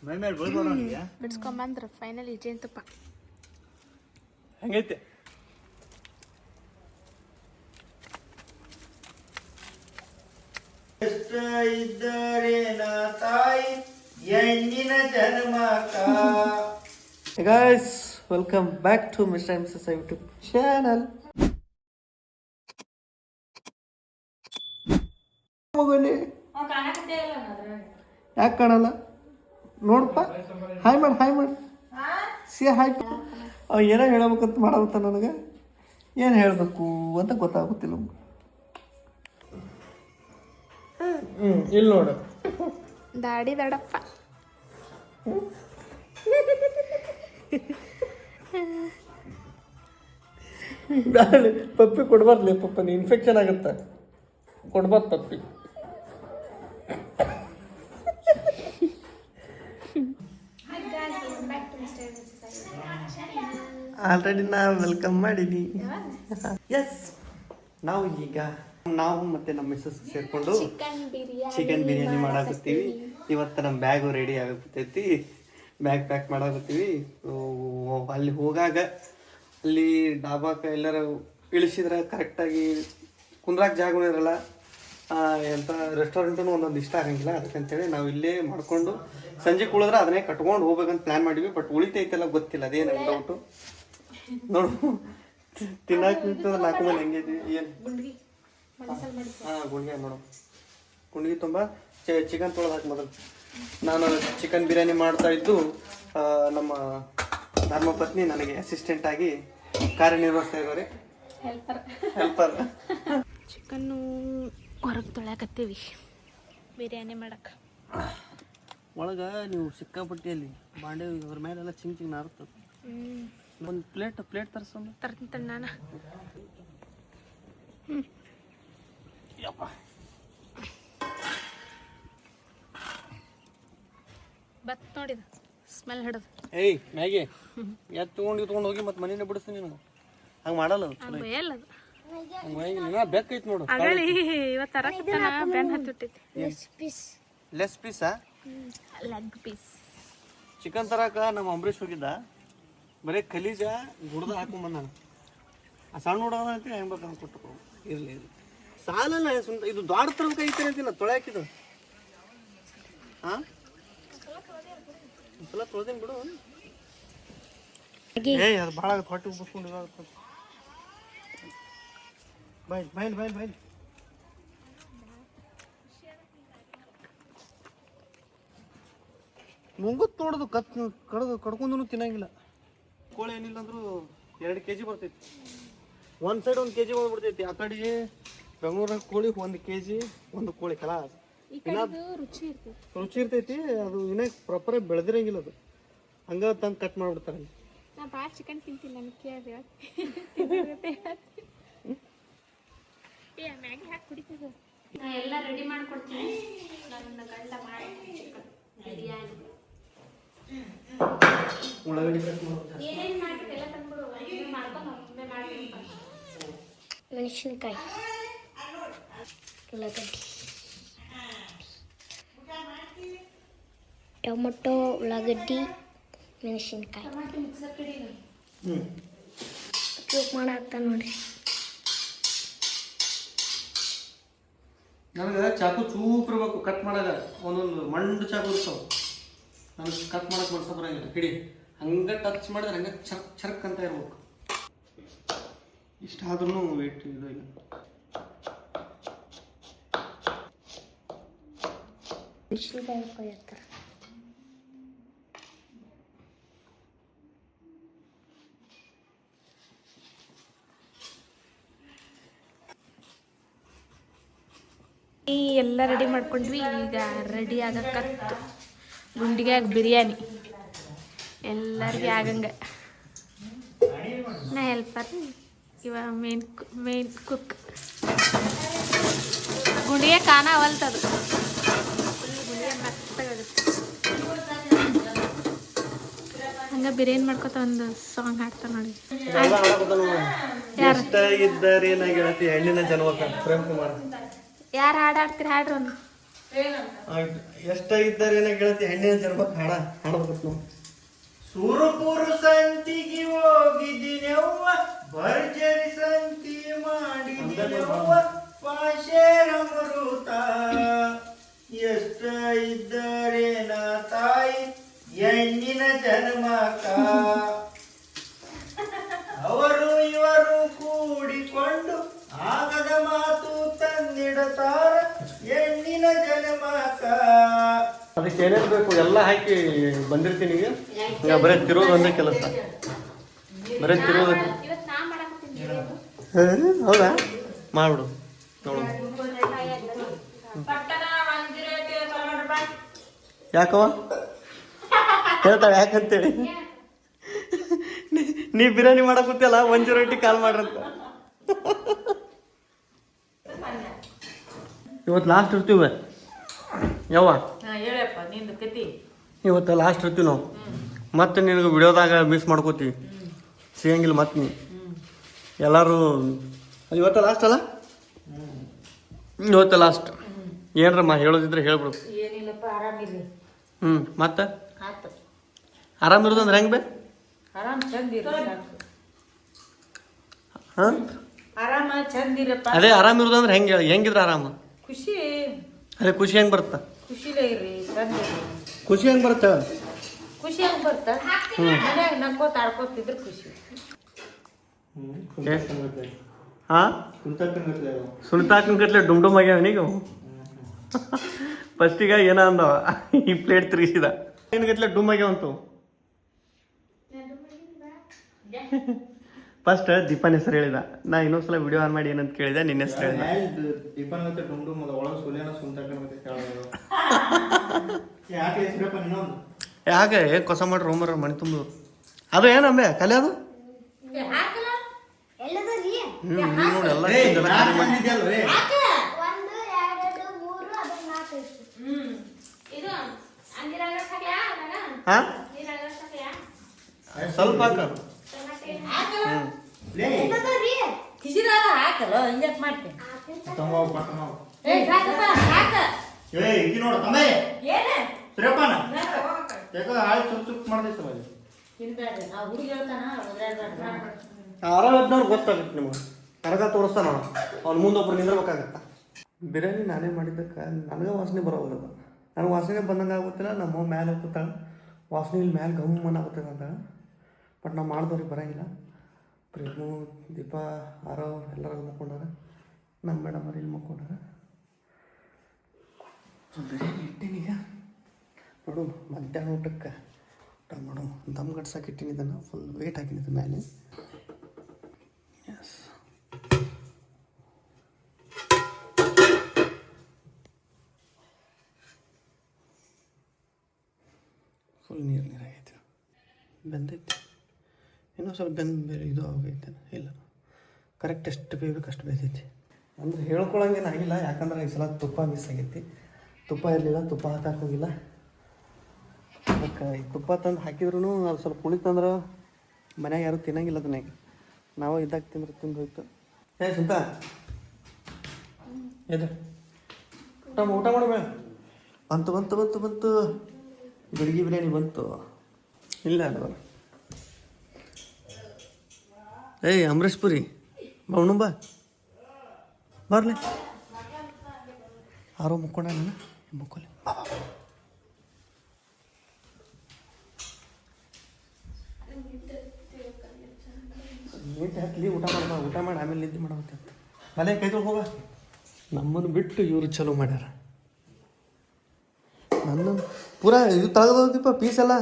ಮೈ ಮೇಲೆ ಬೀಳ್ಬೋಣ ನನಗೆ ಬಿಡ್ಸ್ಕೊಂಬಂದ್ರ ಫೈನಲ್ ಜೇನುತುಪ್ಪ ಹಂಗೈತೆ. ಎಷ್ಟ ಇದ್ದರೇನ ತಾಯಿ ಹೆಣ್ಣಿನ ಜನ್ಮಕ. Guys, welcome back to Mr. and Mrs. YouTube channel. ಯಾಕೆ ಕಾಣಲ್ಲ ನೋಡಪ್ಪ, ಹಾಯ್ ಮಾಡಿ ಸಿ ಹಾಯ್. ಅವ ಏನೋ ಹೇಳಬೇಕಂತ ಮಾಡತ್ತ ನನಗೆ, ಏನು ಹೇಳಬೇಕು ಅಂತ ಗೊತ್ತಾಗುತ್ತಿಲ್ಲ. ಇಲ್ಲಿ ನೋಡು ದಾಡಿ ದಡಪ್ಪ. ಪಪ್ಪಿ ಕೊಡ್ಬಾರ್ದು ಪಪ್ಪ, ನೀ ಇನ್ಫೆಕ್ಷನ್ ಆಗುತ್ತೆ, ಕೊಡ್ಬಾರ್ದು ಪಪ್ಪಿ. ಆಲ್ರೆಡಿ ನಾವು ವೆಲ್ಕಮ್ ಮಾಡೀನಿ. ಎಸ್, ನಾವು ಮತ್ತೆ ನಮ್ಮ ಮಿಸ್ಸಸ್ ಸೇರ್ಕೊಂಡು ಚಿಕನ್ ಬಿರಿಯಾನಿ ಮಾಡಾಕತ್ತೀವಿ. ಇವತ್ತು ನಮ್ಮ ಬ್ಯಾಗು ರೆಡಿ ಆಗತ್ತೈತಿ, ಬ್ಯಾಗ್ ಪ್ಯಾಕ್ ಮಾಡಾಕತ್ತೀವಿ. ಅಲ್ಲಿ ಹೋಗಾಗ ಅಲ್ಲಿ ಡಾಬಾಕ ಎಲ್ಲರೂ ಇಳಿಸಿದ್ರೆ ಕರೆಕ್ಟಾಗಿ ಕುಂದ್ರಾಕ ಜಾಗನೂ ಇರಲ್ಲ, ಎಂಥ ರೆಸ್ಟೋರೆಂಟೂ ಒಂದೊಂದು ಇಷ್ಟ ಆಗಂಗಿಲ್ಲ. ಅದಕ್ಕಂತೇಳಿ ನಾವು ಇಲ್ಲೇ ಮಾಡ್ಕೊಂಡು ಸಂಜೆ ಕುಳಿದ್ರೆ ಅದನ್ನೇ ಕಟ್ಕೊಂಡು ಹೋಗ್ಬೇಕಂತ ಪ್ಲ್ಯಾನ್ ಮಾಡಿವಿ. ಬಟ್ ಉಳಿತೈತೆಲ್ಲ ಗೊತ್ತಿಲ್ಲ, ಅದೇನು ಡೌಟು. ನೋಡು ತಿನ್ನಾಕ ನಿಂತಂದ್ರೆ 4 ಮಂದಿ ಹೆಂಗಿದ್ವಿ. ಏನು ಗುಂಡಿಗೆ ನೋಡು, ಗುಂಡಿಗೆ ತುಂಬ ಚಿಕನ್ ತೊಳೆದು ಹಾಕಿ ಮೊದಲು. ನಾನು ಚಿಕನ್ ಬಿರಿಯಾನಿ ಮಾಡ್ತಾ ಇದ್ದು ನಮ್ಮ ಧರ್ಮಪತ್ನಿ ನನಗೆ ಅಸಿಸ್ಟೆಂಟ್ ಆಗಿ ಕಾರ್ಯನಿರ್ವಹಿಸ್ತಾ ಇದ್ದಾರೆ, ಹೆಲ್ಪರ್. ಚಿಕನ್ನು ಹೊರಗೆ ತೊಳ್ಯಾಕತ್ತೀವಿ ಬಿರಿಯಾನಿ ಮಾಡಕ್ಕೆ. ಒಳಗೆ ನೀವು ಸಿಕ್ಕಾಪಟ್ಟಿಯಲ್ಲಿ ಬಾಂಡೆ ಅದ್ರ ಮೇಲೆಲ್ಲ ಚಿಂಗ್ ನಾರ್ತದೆ. ಒಂದು ಪ್ಲೇಟ್ ತರ್ಸೋಣ. ತರ್ತೀನಿ ನಾನು. ಬತ್ ನೋಡಿದ ಸ್ಮೆಲ್ ಹಿಡಿದು. ಏಯ್ ಮ್ಯಾಗಿ ಎದ್ದು ತೊಗೊಂಡು ಹೋಗಿ ಮತ್ತೆ ಮನೇನೆ ಬಿಡಿಸ್ತೀನಿ ನೀನು. ಹಂಗೆ ಮಾಡಲ್ಲ ಎಲ್ಲದು ಬೇಕೈತಿ ನೋಡು. ಇವತ್ತು ತರಕತ್ತಾನ ಬೆನ್ ಹತ್ತಿಟ್ಟೈತಿ. ಲೆಸ್ ಪೀಸಾ? ಲೆಗ್ ಪೀಸ್ ಚಿಕನ್ ತರಕ ನಮ್ಮ ಅಂಬರೀಷ್ ಹೋಗಿದ್ದ, ಬರೀ ಕಲೀಜ ಗುಡ್ದ ಹಾಕೊಂಬಂದ. ಆ ಸಣ್ಣ ಹುಡುಗ ಅಂತ ಹೆಂಗೆ ಬೇಕಂತ ಕೊಟ್ಟು ಇರಲಿ ಸಾಲಲ್ಲ. ಇದು ದೊಡ್ಡ ತರಬೇಕೈತೆ ಅಂತಿಲ್ಲ ತೊಳ್ಯಾಕಿದು. ಹಾಂ ಒಂದ್ಸಲ ತೊಳ್ದೇನು ಬಿಡು. ಏಯ್ ಅದು ಭಾಳ ಆಗುತ್ತೆ, ಹೊಟ್ಟೆ ಉಬ್ಬಿಸ್ಕೊಂಡು ಇದಾಗುತ್ತೆ. ಬಾಯ್ ಮುಂಗುತ್ ನೋಡೋದು ಕಡ್ಕೊಂಡು ತಿನ್ನಂಗಿಲ್ಲ. ಕೋಳಿ ಏನಿಲ್ಲ ಅಂದ್ರೂ 2 kg ಬರ್ತೈತಿ. ಒಂದು ಸೈಡ್ 1 kg ಬಂದ್ಬಿಡ್ತೈತಿ. ಆ ಕಡೆಗೆ ಬೆಂಗಳೂರಾಗ ಕೋಳಿ 1 kg, ಒಂದು ಕೋಳಿ ಕಲಾ ರುಚಿ ಇರ್ತೈತಿ. ಅದು ಇನ್ನೇ ಪ್ರಾಪರಾಗಿ ಬೆಳೆದಿರಂಗಿಲ್ಲ, ಅದು ಹಂಗ ತಂದು ಕಟ್ ಮಾಡಿಬಿಡ್ತಾರೆ. ನಾ ಭಾಳ ಚಿಕನ್ ತಿಂತೀನಿ, ನನಗೆ ಕೇಳಿ ಮ್ಯಾಗಿ ಹಾಕಿ ಕುಡಿತದ. ನಾ ಎಲ್ಲ ರೆಡಿ ಮಾಡ್ಕೊಡ್ತೀನಿ. ನನ್ನ ಗಂಡ ಮಾಡಿ ಚಿಕನ್ ಬಿರಿಯಾನಿ ಏನೇನು ಮಾಡ್ಬಿಟ್ಟು ಎಲ್ಲ ತಂದ್ಬಿಡು. ಮಾಡ್ಕೊಂಡು ಮಾಡ್ತೀನಿ. ಮೆಣಸಿನ್ಕಾಯಿ, ಉಳ್ಳಾಗಡ್ಡಿ, ಟೊಮೊಟೊ, ಉಳ್ಳಾಗಡ್ಡಿ, ಮೆಣಸಿನ್ಕಾಯಿ ಕ್ಯೂಬ್ ಮಾಡಾಕ್ತ ನೋಡಿ. ನನಗೆ ಚಾಕು ಚೂಪ್ ಇರ್ಬೇಕು ಕಟ್ ಮಾಡಾಗ. ಒಂದೊಂದು ಮಂಡು ಚಾಕು ಇರ್ತಾವೆ, ನನಗೆ ಕಟ್ ಮಾಡಕ್ಕೆ ಮನ್ಸ ಬರಂಗಿಲ್ಲ. ಹಿಡಿ ಹಂಗೆ ಟಚ್ ಮಾಡಿದ್ರೆ ಹಂಗೆ ಚರ್ಕ್ ಅಂತ ಇರ್ಬೇಕು. ಇಷ್ಟಾದ್ರೂ ವೇಟ್ ಇದು ಇಲ್ಲ. ಮೆಣಸಿನ್ಕಾಯಿ ಹಾಕ್ತಾರೆ. ಎಲ್ಲ ರೆಡಿ ಮಾಡ್ಕೊಂಡ್ವಿ. ಈಗ ರೆಡಿ ಆಗಕ್ಕತ್ತು ಗುಂಡಿಗ್ಯಾಗ ಬಿರಿಯಾನಿ ಎಲ್ಲರಿಗೆ ಆಗಂಗೆ. ನಾ ಹೆಲ್ಪರ್, ಇವ ಮೇನ್ ಕುಕ್. ಗುಂಡಿಗೆ ಕಾಣ ಅವಲ್ತದು, ಗುಂಡಿಗೆ ಮೆತ್ತಗಾಗುತ್ತೆ. ಹಂಗೆ ಬಿರಿಯಾನಿ ಮಾಡ್ಕೊತ ಒಂದು ಸಾಂಗ್ ಹಾಡ್ತಾ ನೋಡಿ. ಇದ್ದಾರೆ ಹೆಣ್ಣಿನ ಜನ್ಮಕ ಪ್ರೇಮ್ ಕುಮಾರ್. ಯಾರು ಹಾಡಾಡ್ತೀರಿ ಹಾಡ್ರಿ ಒಂದು. ಎಷ್ಟ ಇದ್ದಾರೇನ ಗೆಳತಿ ಹೆಣ್ಣಿನ ಜನ್ಮ ಹಾಡಬೇಕು ನಾವು. ಸುರುಪುರು ಸಂತಿಗೆ ಹೋಗಿದ್ದೀನವ್ವ, ಭರ್ಜರಿ ಸಂತಿ ಮಾಡಿದ್ದೀನವ್ವ, ಪಾಶೇರ ಮರುತ ಎಷ್ಟ ಇದ್ದರೇನ ತಾಯಿ ಹೆಣ್ಣಿನ ಜನ್ಮಕ, ಅವರು ಇವರು ಕೂಡಿಕೊಂಡು ಆಗದ ಮಾತು ತಂದಿಡತಾರ ಹೆಣ್ಣಿನ ಜನ್ಮಕ. ಅದಕ್ಕೆ ಏನೇನು ಬೇಕು ಎಲ್ಲ ಹಾಕಿ ಬಂದಿರ್ತೀನಿ. ಈಗ ಬರೀ ತಿರೋದು ಒಂದೇ ಕೆಲಸ, ಬರೀ ತಿರೋದು. ಇವತ್ತು ನಾ ಮಾಡಕತ್ತೀನಿ. ಹೌದಾ, ಮಾಡ್ಬಿಡು ನೋಡು. ಯಾಕವ ಹೇಳ್ತಾಳೆ ಯಾಕಂತೇಳಿ, ನೀ ಬಿರಿಯಾನಿ ಮಾಡಕ್ ಕೂತಿಯಲ್ಲ, 108 ಕಾಲ್ ಮಾಡ್ರಂತ. ಇವತ್ತು ಲಾಸ್ಟ್ ಇರ್ತೀವಿ ಯವ್ವ, ಹೇಳಪ್ಪ ನಿಂದು ಕತಿ. ಇವತ್ತು ಲಾಸ್ಟ್ ಇರ್ತೀವಿ ನಾವು. ಮತ್ತೆ ನಿನಗೆ ವಿಡಿಯೋದಾಗ ಮಿಸ್ ಮಾಡ್ಕೋತೀವಿ, ಸಿಗಂಗಿಲ್ಲ ಮತ್ತೆ ನೀ. ಎಲ್ಲರೂ ಇವತ್ತು ಲಾಸ್ಟ್ ಅಲ್ಲ, ಇವತ್ತು ಲಾಸ್ಟ್. ಏನ್ರಮ್ಮ ಹೇಳೋದಿದ್ರೆ ಹೇಳ್ಬಿಡು. ಏನಿಲ್ಲಪ್ಪ, ಆರಾಮಿರ್ರಿ. ಮತ್ತೆ ಆತು, ಆರಾಮಿರೋದು ಅಂದ್ರೆ ಹೆಂಗೆ ಬೇ? ಆರಾಮ್ ಚಂದಿರ. ಹಾಂ, ಆರಾಮ ಚಂದಿರಪ್ಪ. ಅದೇ ಆರಾಮಿರೋದು ಅಂದ್ರೆ ಹೆಂಗೆ ಹೇಳಿ, ಹೆಂಗಿದ್ರೆ ಆರಾಮ? ಖುಷಿ. ಅದೇ ಖುಷಿ ಹೆಂಗೆ ಬರುತ್ತಾ? ಖುಷಿಲೇ ಇರ್ರಿ, ಚಂದಿರಿ. ಖುಷಿ ಹೆಂಗೆ ಬರುತ್ತೆ? ಖುಷಿ ಹೆಂಗ್ ಬರ್ತ? ಮನ್ಯಾಗ ನಕ್ಕೋತ ಆಡ್ಕೋತಿದ್ರೆ ಖುಷಿ. ಹಾಂ, ಸುನಿತಾಕನ್ ಗಟ್ಲೆ ಡುಮ್ ಡುಮ್ ಆಗ್ಯಾವ ನೀಗ. ಫಸ್ಟಿಗ ಏನ ಅಂದವ, ಈ ಪ್ಲೇಟ್ ತಿರುಗಿಸಿದ, ಏನು ಗಟ್ಲೆ ಡುಮ್ ಆಗ್ಯಾವಂತು. ಫಸ್ಟ್ ದೀಪನ್ ಹೆಸರು ಹೇಳಿದ, ನಾ ಇನ್ನೊಂದ್ಸಲ ವಿಡಿಯೋ ಆನ್ ಮಾಡಿ ಏನಂತ ಕೇಳಿದೆ, ನಿನ್ನ ಹೆಸರು ಹೇಳಿದ. ಯಾಕೆ ಕೊಸ ಮಾಡ್ರಿ ರೋಮರ ಮನೆ ತುಂಬ ಅದು ಏನಂಬೆ ಕಲೆ ಅದು. ನೋಡಿ ಎಲ್ಲ ಹಾ ಸ್ವಲ್ಪ ಹಾಕ. ಹಾಕಲ್ಲ ಹಿಂಗ್ಯಾಕ್ ಮಾಡ್ತೇನೆ. ಆರಾಮದವ್ರು ಗೊತ್ತಾಗುತ್ತೆ ನಿಮ್ಗೆ, ಕರಗ ತೋರಿಸ್ತಾನ ಅವ್ನು ಮುಂದೊಬ್ರು ನಿಂದಿರ್ಬೇಕಾಗತ್ತ. ಬಿರಿಯಾನಿ ನಾನೇ ಮಾಡಿದ್ದಕ್ಕೆ ನನಗೆ ವಾಸನೆ ಬರೋಲ್ಲ. ನನಗೆ ವಾಸನೆ ಬಂದಂಗೆ ಆಗುತ್ತಿಲ್ಲ. ನಮ್ಮ ಮ್ಯಾಲೆ ಹೋಗ್ತಾಳೆ ವಾಸನೆ, ಇಲ್ಲಿ ಮ್ಯಾಲೆ ಗಮ್ಮನ ಆಗುತ್ತದೆ ಅಂತ. ಬಟ್ ನಾವು ಮಾಡಿದವ್ರಿಗೆ ಬರೋಂಗಿಲ್ಲ. ಪ್ರೇಮು, ದೀಪ, ಆರವ್ ಎಲ್ಲರೂ ಮುಕ್ಕೊಂಡಾರ. ನಮ್ಮ ಮೇಡಮ್ ಅವ್ರು ಇಲ್ಲಿ ಮುಕ್ಕೊಂಡಾರ. ಸೊ ಬಿರಿಯಾನಿ ಇಟ್ಟೀನೀಗ ನೋಡು. ಮಧ್ಯಾಹ್ನ ಊಟಕ್ಕೆ ಊಟ ಮಾಡು. ದಮ್ ಗಡ್ಸಕ್ಕೆ ಇಟ್ಟಿನಿ, ಇದನ್ನು ಫುಲ್ ವೇಟ್ ಹಾಕಿನಿದ್ದ ಮೇಲೆ. ಎಸ್, ಫುಲ್ ನೀರಾಗೈತೆ, ಬೆಂದೈತಿ. ಇನ್ನೂ ಸ್ವಲ್ಪ ಬೇರೆ ಇದು ಆಗೈತೆ. ಇಲ್ಲ, ಕರೆಕ್ಟ್ ಎಷ್ಟು ಬೇಯಬೇಕು ಅಷ್ಟು ಬೇಯ್ತೈತಿ. ಅಂದರೆ ಹೇಳ್ಕೊಳಂಗೇನು ಆಗಿಲ್ಲ, ಯಾಕಂದ್ರೆ ಈ ಸಲ ತುಪ್ಪ ಮಿಸ್ ಆಗೈತಿ. ತುಪ್ಪ ಇರಲಿಲ್ಲ, ತುಪ್ಪ ಹಾಕಕ್ಕೆ ಹೋಗಿಲ್ಲ. ಅದಕ್ಕೆ ಈ ತುಪ್ಪ ತಂದು ಹಾಕಿದ್ರು ಅದು ಸ್ವಲ್ಪ ಉಳಿತಂದ್ರೆ ಮನ್ಯಾಗ ಯಾರು ತಿನ್ನಂಗಿಲ್ಲ. ಅದನ್ನಾಗ ನಾವು ಇದ್ದಾಗ ತಿಂದ್ರೆ ತಿಂದು ಹೋಯ್ತು. ಸುಂತ ಎದು ಊಟ ಮಾಡಬೇಡ. ಬಂತು ಬಂತು ಬಂತು ಬಂತು ಗಡಿಗೆ ಬಿರಿಯಾನಿ ಬಂತು. ಇಲ್ಲ ಅಲ್ವ, ಏಯ್ ಅಮರೇಶ್ ಪುರಿ ಬೌಣ ಬಾ, ಬರ್ಲಿ. ಆರೋ ಮುಕ್ಕೊಂಡ ನಾನು ಮುಕ್ಕೊಲಿ. ನಿಂತು ಹಾಕ್ಲಿ, ಊಟ ಮಾಡ್ಬಾ. ಊಟ ಮಾಡಿ ಆಮೇಲೆ ನಿದ್ದೆ ಮಾಡತ್ತೆ. ಮನೆ ಕೈ ತೊಗೊಂಡು ಹೋಗ. ನಮ್ಮನ್ನು ಬಿಟ್ಟು ಇವರು ಚಲೋ ಮಾಡ್ಯಾರ. ನನ್ನ ಪೂರಾ ಇದು ತಳಗದೀಪ ಪೀಸ್ ಎಲ್ಲ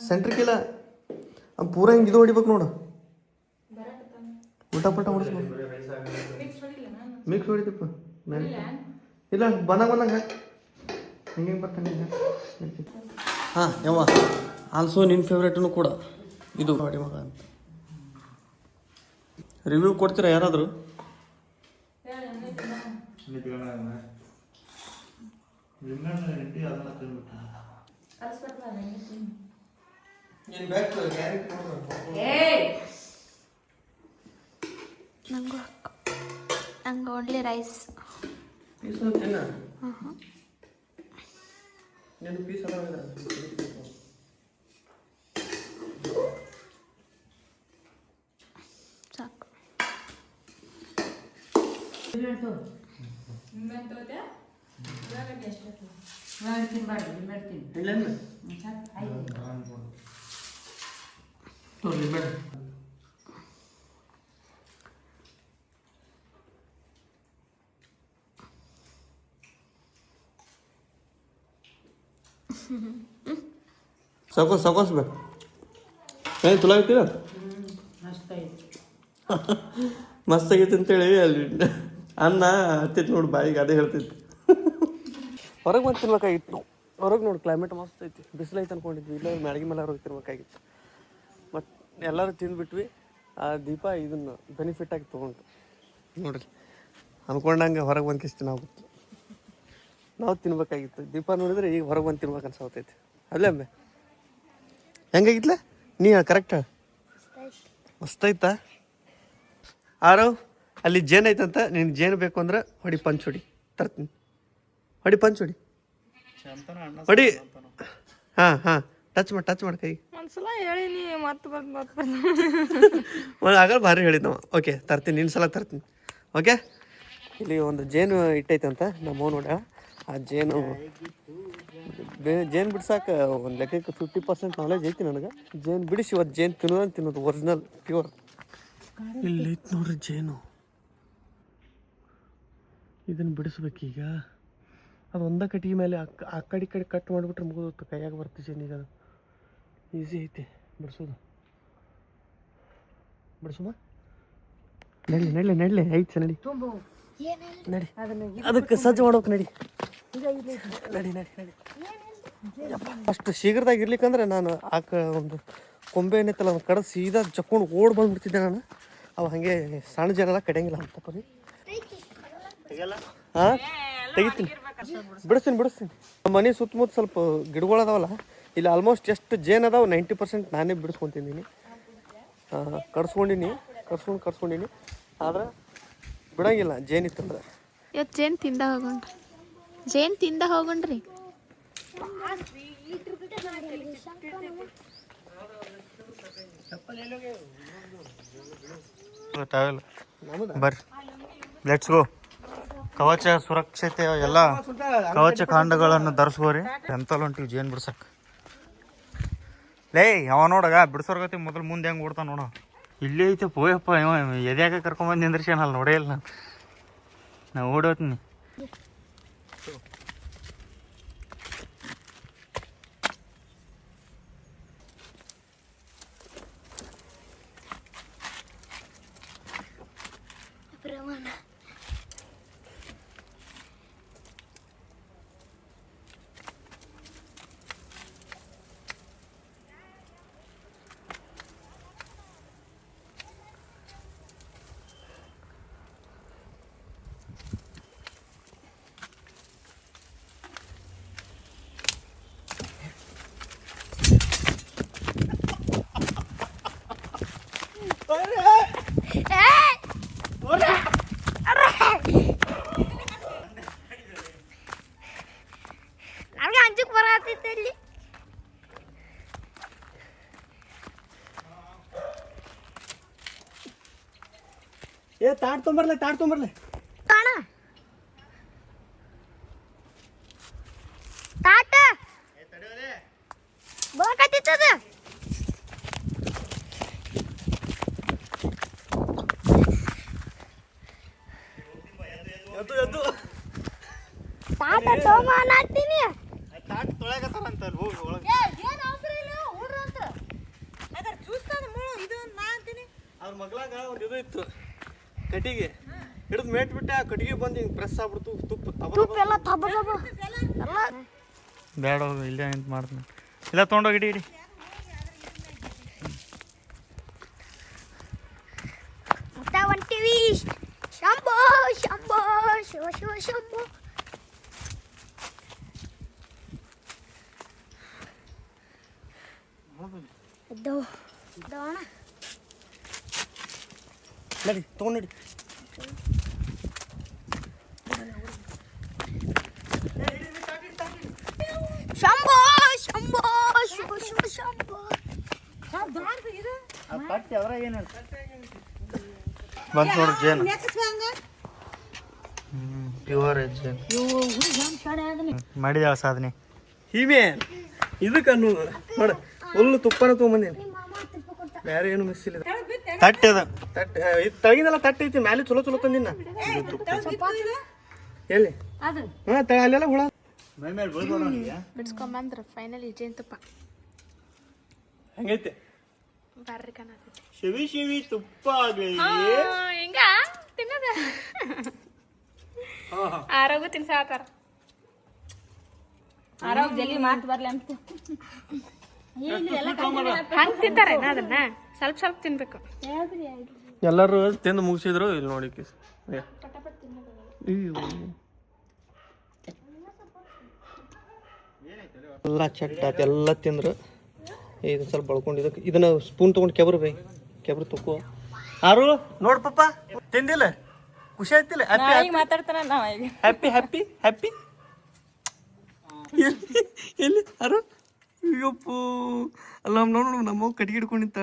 ಸೆಂಟ್ರಿಕ್ಕಿಲ್ಲ. ಪೂರಾ ಹಿಂಗೆ ಇದು ಹೊಡಿಬೇಕು ನೋಡು. ಊಟ ಪಟ ಹೊಡಿಸ್ಬೇಕು. ಮಿಕ್ಸ್ ಹೊಡಿದಪ್ಪ ಮೇಲೆ. ಇಲ್ಲ ಬಂದಂಗೆ ಹಿಂಗೆ ಬರ್ತಾನೆ. ಹಾಂ ಯವ್ವ, ಆಲ್ಸೋ ನಿನ್ನ ಫೇವ್ರೇಟೂ ಕೂಡ ಇದು ಹೊಡಿ ಮಗ ಅಂತ. ರಿವ್ಯೂ ಕೊಡ್ತೀರಾ ಯಾರಾದರೂ? ನಂಗೆ ಓನ್ಲಿ ರೈಸ್. ನಿನ್ನ ಪೀಸ್ ಅದಾವ ಸಾಕು. ಸಾಕೋಸ್ ಬೇ ಏನು ತುಲ ಐತಿಲ್ಲ ಮಸ್ತ್ ಆಗೈತಿ ಅಂತೇಳಿ ಅಲ್ಲಿ ಅನ್ನ ಹತ್ತೈತಿ ನೋಡಿ ಬಾಯಿಗೆ ಅದೇ ಹೇಳ್ತೈತಿ. ಹೊರಗೆ ಬಂದು ತಿನ್ಬೇಕಾಗಿತ್ತು ನಾವು. ಹೊರಗೆ ನೋಡಿ ಕ್ಲೈಮೇಟ್ ಮಸ್ತ್ ಐತಿ, ಬಿಸಿಲೈತೆ ಅನ್ಕೊಂಡಿದ್ವಿ. ಇಲ್ಲ ಮ್ಯಾಳ್ಗಿ ಮೇಲೆ ಹೊರಗೆ ತಿನ್ಬೇಕಾಗಿತ್ತು. ಮತ್ತು ಎಲ್ಲರೂ ತಿಂದ್ಬಿಟ್ವಿ. ಆ ದೀಪ ಇದನ್ನು ಬೆನಿಫಿಟ್ಟಾಗಿ ತೊಗೊಂಡು ನೋಡ್ರಿ ಅಂದ್ಕೊಂಡಂಗೆ ಹೊರಗೆ ಬಂದು ಕಿಸ್ತು ನಾವು ತಿನ್ಬೇಕಾಗಿತ್ತು. ದೀಪ ನೋಡಿದ್ರೆ ಈಗ ಹೊರಗೆ ಬಂದು ತಿನ್ಬೇಕು ಅನ್ಸೋತೈತಿ. ಅಲ್ಲೇ ಅಮ್ಮೆ ಹೆಂಗಾಗಿತ್ಲ ನೀ ಕರೆಕ್ಟ್ ಮಸ್ತೈತಾ? ಆರವ್ ಅಲ್ಲಿ ಜೇನು ಐತಂತ, ನಿನ್ಗೆ ಜೇನು ಬೇಕು ಅಂದ್ರೆ ಹೊಡಿ ಪಂಚ್ ಹೊಡಿ ತರ್ತೀನಿ. ಹೊಡಿ ಪಂಚ್ ಹೊಡಿ ಹೊಡಿ. ಹಾಂ ಟಚ್ ಮಾಡಿ ಕೈ ಒಂದ್ಸಲ ಹೇಳಿನಿ ಮತ್ತೆ ಆಗಲ್ಲ ಭಾರಿ ಹೇಳಿದ್ ನಾವು. ಓಕೆ ತರ್ತೀನಿ, ನಿನ್ನ ಸಲ ತರ್ತೀನಿ. ಓಕೆ ಇಲ್ಲಿ ಒಂದು ಜೇನು ಇಟ್ಟೈತಂತ ನಮ್ಮ ನೋಡ. ಆ ಜೇನು ಬಿಡ್ಸಾಕ ಒಂದು ಲೆಕ್ಕಕ್ಕೆ 50% ನಾಲೆಜ್ ಐತಿ ನನಗೆ. ಜೇನು ಬಿಡಿಸಿ ಇವತ್ತು ಜೇನು ತಿನ್ನೋದು ಒರಿಜಿನಲ್ ಪ್ಯೂರ್. ಇಲ್ಲಿ ಐತಿ ನೋಡ್ರಿ ಜೇನು. ಇದನ್ನು ಬಿಡಿಸ್ಬೇಕೀಗ. ಅದು ಒಂದೇ ಕಟ್ಟಿಗೆ ಮೇಲೆ ಆ ಕಡೆ ಕಟ್ ಮಾಡಿಬಿಟ್ರೆ ಮುಗಿದು ಕೈಯಾಗ ಬರ್ತೀವಿ ಜೇನಿಗೆ. ಅದು ಈಸಿ ಐತಿ ಬಿಡಿಸೋದು. ಬಿಡಿಸುಮ ನಡ್ಲಿ ಐತಿ ನಡಿ ನಡಿ. ಅದಕ್ಕೆ ಸಜ್ಜು ಮಾಡ್ಬೇಕು ನಡಿ. ಅಷ್ಟು ಶೀಘ್ರದಾಗ ಇರ್ಲಿಕ್ಕಂದ್ರೆ ನಾನು ಒಂದು ಕೊಂಬೆ ಏನೈತಲ್ಲ ಒಂದು ಕಡೆ ಸೀದಾ ಚಕ್ಕೊಂಡು ಓಡ್ ಬಂದ್ಬಿಡ್ತಿದ್ದೆ ನಾನು. ಅವು ಹಾಗೆ ಸಣ್ಣ ಜನ ಕಡಿಯಂಗಿಲ್ಲ ಅಂತ ಪರಿ. ಹಾಂ ತೆಗಿತೀನಿ, ಬಿಡಿಸ್ತೀನಿ. ನಮ್ಮ ಮನೆ ಸುತ್ತಮುತ್ತ ಸ್ವಲ್ಪ ಗಿಡಗಳದಾವಲ್ಲ, ಇಲ್ಲಿ ಆಲ್ಮೋಸ್ಟ್ ಎಷ್ಟು ಜೇನು ಅದಾವೆ 90% ನಾನೇ ಬಿಡಿಸ್ಕೊತಿದ್ದೀನಿ. ಕರ್ಸ್ಕೊಂಡಿನಿ ಆದ್ರೆ ಬಿಡಂಗಿಲ್ಲ ಜೇನಿತ್ತಂದ್ರೆ. ಇವತ್ತು ಜೇನು ತಿಂದ ಹೋಗೋಣ್ರಿ. ಬರ್ರಿ ಲೆಟ್ಸ್ ಗೋ. ಕವಚ ಸುರಕ್ಷತೆ ಎಲ್ಲ ಕವಚ ಕಾಂಡಗಳನ್ನು ಧರಿಸ್ಕೋರಿ. ಎಂತಲ್ಲ ಹೊಂಟಿವಿ ಜೇನು ಬಿಡ್ಸಕ್. ಲೇ ಅವ ನೋಡಗ ಬಿಡ್ಸೋರ್ಗತಿ ಮೊದಲು ಮುಂದೆ ಹೆಂಗೆ ಓಡ್ತಾನ ನೋಡ. ಇಲ್ಲೇ ಐತೆ ಪೋಯಪ್ಪ. ಇವ ಎದ್ಯಾಗ ಕರ್ಕೊಂಬಂದು ನಿಂದ್ರಿಸ್ಯಾನಲ್ಲ, ನೋಡೇ ಇಲ್ಲ ನಾ ಓಡೋತೀನಿ. ನನಗೆ ಅಂಜಕ್ಕೆ ಬರತ್ತಿತ್ತು ಇಲ್ಲಿ. ತಾಟ್ ತೊಂಬರ್ಲೆ ತಾಣ ತಾಟ ಬೋಕತ್ತಿತ್ತದ. ತಾಟ ತೊಗೊಂಬಾತೀನಿ. ತಾಟ್ ತೊಳೆಗತ್ತಾರಂತ ಹೋಗಿ ಒಳಗೆ. ಏನು ಅವಸರ ಇಲ್ಲ, ಹುಡ್ರ ಅಂತ ಅದರ ಚೂಸ್ತಾನ ಇದು ನಾ ಅಂತೀನಿ. ಅವ್ರ ಮಗ್ಳಾಗ ಒಂದು ಇದು ಇತ್ತು ಕಟ್ಟಿಗೆ ಹಿಡಿದು ಮೇಟ್ಬಿಟ್ಟೆ. ಆ ಕಟ್ಟಿಗೆ ಬಂದು ಹಿಂಗೆ ಪ್ರೆಸ್ ಆಗ್ಬಿಡ್ತು. ತುಪ್ಪ ಎಲ್ಲ ತಬ್ಬ ಬೇಡ ಹೋಗಿ ಇಲ್ಲೇ ನಿಂತು ಮಾಡ್ತೀನಿ. ಇಲ್ಲ ತೊಗೊಂಡೋಗಿ ಇಡಿ ಮತ್ತೆ ಹೊಂಟಿವಿ. ಶಂಭೋ ಶಂಭೋ ಶಿವ ಶಿವ ಶಂಭೋ. ನಡಿ ತೊಗೊಂಡು ನಡಿ. ಶಂಭೋ ಬಂತು ನೋಡ್ರಿ ಜೇನು ಪ್ಯೂರ್ ಜೇನು ಮಾಡಿದ ಸಾಧನೆ ಹೀಮೆ ಇದಕ್ಕೆ ಅನ್ನೋದು ನೋಡ ಫುಲ್ ತುಪ್ಪನ ತೊಗೊಂಬಂದೇನಿ ಬೇರೆ ಏನು ಮಿಸ್ ಇಲ್ಲ ತಟ್ಟೆ ಅದ ತಟ್ಟೆ ಇದು ತಳಗಿಂದೆಲ್ಲ ತಟ್ಟೆ ಐತಿ ಮ್ಯಾಲೆ ಚಲೋ ಚಲೋ ತಂದಿನ ಎಲ್ಲಿ ಹಾಂ ಅಲ್ಲೆಲ್ಲ ಹುಳ ಬಿಡ್ಸ್ಕೊಂಬಂದ್ರ ಫೈನಲಿ ಜೇನುತುಪ್ಪ ಹಂಗೈತೆ ಬರ್ರಿ ಕಾಣತೈತಿ ಶಿವಿ ಶಿವಿ ತುಪ್ಪ ಹಿಂಗ ತಿನ್ನದ ಆರೋಗ್ಯ ತಿನ್ಸಾತಾರ ಆರೋಗ್ಯ ಜಲ್ದಿ ಮಾತು ಬರ್ಲಿ ಅಂತ ಹಂಗ್ ತಿಂತಾರೆ ಅದನ್ನ ಸ್ವಲ್ಪ ಸ್ವಲ್ಪ ತಿನ್ಬೇಕು ಎಲ್ಲರೂ ತಿಂದು ಮುಗಿಸಿದ್ರು ಇಲ್ಲಿ ನೋಡಿ ಎಲ್ಲ ಚಟ್ಟ ಎಲ್ಲ ತಿಂದ್ರು ಇದನ್ನ ಸ್ವಲ್ಪ ಬಳ್ಕೊಂಡಿದ್ದಕ್ಕೆ ಇದನ್ನ ಸ್ಪೂನ್ ತೊಗೊಂಡು ಕೆಬ್ರು ತುಕ್ಕೋ ಆರು ನೋಡ್ ಪಪ್ಪ ತಿಂದಿಲ್ಲ ಖುಷಿ ಆಯ್ತಿಲ್ಲ ಮಾತಾಡ್ತಾನ ನಾವ್ ಈಗ ಹ್ಯಾಪಿ ಹ್ಯಾಪಿ ಹ್ಯಾಪಿ ಎಲ್ಲಿ ಅರು ಅಯ್ಯಪ್ಪು ಅಲ್ಲ ನೋಡು ನಮ್ಮ ಕಟ್ಗೆ ಹಿಡ್ಕೊಂಡು ನಿಂತ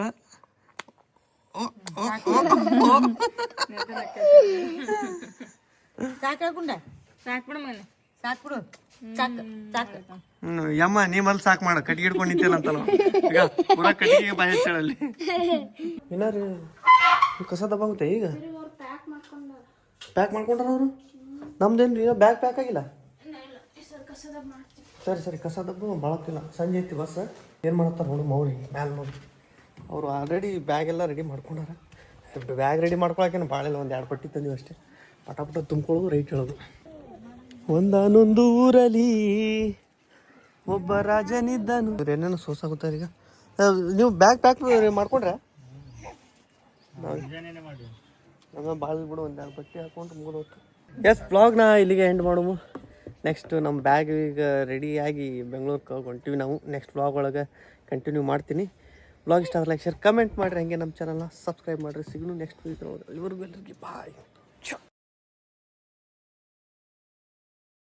ಸಾಕಾಗುಂಡ ಸಾಕ್ಬಿಡು ಮನೆ ಸಾಕ್ಬಿಡು ಸಾಕ್ ಸಾಕ್ ಯಮ್ಮ ನೀವಲ್ಲಿ ಸಾಕು ಮಾಡ ಕಟ್ಗೆ ಹಿಡ್ಕೊಂಡು ನಿಂತಿಲ್ಲ ಅಂತಲ್ಲ ಈಗ ಪೂರಾ ಕಟ್ಟಿಗೆ ಬಾಯಿ ಹೆಚ್ಚಳಲ್ಲಿ ಏನಾರು ಕಸ ದಬ್ಬಾಗುತ್ತೆ ಈಗ ಪ್ಯಾಕ್ ಮಾಡ್ಕೊಂಡ್ರ ಅವರು ನಮ್ದೇನು ಈಗ ಬ್ಯಾಗ್ ಪ್ಯಾಕ್ ಆಗಿಲ್ಲ ಸರಿ ಸರಿ ಕಸ ದಬ್ಬು ಬಳಕಿಲ್ಲ ಸಂಜೆ ಐತಿ ಬಸ್ ಏನು ಮಾಡತ್ತಾರ ನೋಡಿ ಮೌರಿ ಮ್ಯಾಲೆ ನೋಡಿ ಅವರು ಆಲ್ರೆಡಿ ಬ್ಯಾಗ್ ಎಲ್ಲ ರೆಡಿ ಮಾಡ್ಕೊಂಡಾರ ಬ್ಯಾಗ್ ರೆಡಿ ಮಾಡ್ಕೊಳಕೇನು ಭಾಳ ಇಲ್ಲ ಒಂದು 2 ಪಟ್ಟಿ ತಂದೀವಿ ಅಷ್ಟೇ ಪಟ ತುಂಬ್ಕೊಳ್ಳೋದು ರೈಟ್ ಹೇಳೋದು ಒಂದಾನೊಂದು ಊರಲ್ಲಿ ಒಬ್ಬ ರಾಜನಿದ್ದನು ಏನೇನು ಸೋಸಾಗುತ್ತಾರೆ ಈಗ ನೀವು ಬ್ಯಾಗ್ ಪ್ಯಾಕ್ ಮಾಡ್ಕೊಂಡ್ರೆ ನಮ್ಮ ಭಾಳ ಬಿಡು ಒಂದು 2 ಬಟ್ಟೆ ಹಾಕೊಂಡು ಮುಗಿದೋತು ಎಸ್ ಬ್ಲಾಗ್ನ ಇಲ್ಲಿಗೆ ಎಂಡ್ ಮಾಡೋము ನೆಕ್ಸ್ಟ್ ನಮ್ಮ ಬ್ಯಾಗ್ ಈಗ ರೆಡಿಯಾಗಿ ಬೆಂಗ್ಳೂರಿಗೆ ಹೊಂಟೀವಿ ನಾವು ನೆಕ್ಸ್ಟ್ ಬ್ಲಾಗ್ ಒಳಗೆ ಕಂಟಿನ್ಯೂ ಮಾಡ್ತೀನಿ ಬ್ಲಾಗ್ ಇಷ್ಟ ಲೈಕ್ ಶೇರ್ ಕಮೆಂಟ್ ಮಾಡಿರಿ ಹಂಗೆ ನಮ್ಮ ಚಾನಲ್ನ ಸಬ್ಸ್ಕ್ರೈಬ್ ಮಾಡಿರಿ ಸಿಗ್ನು ನೆಕ್ಸ್ಟ್ ವೀಕ್ ಇಲ್ಲಿವರೆಗೂ ಎಲ್ಲರಿಗೆ ಬಾಯ್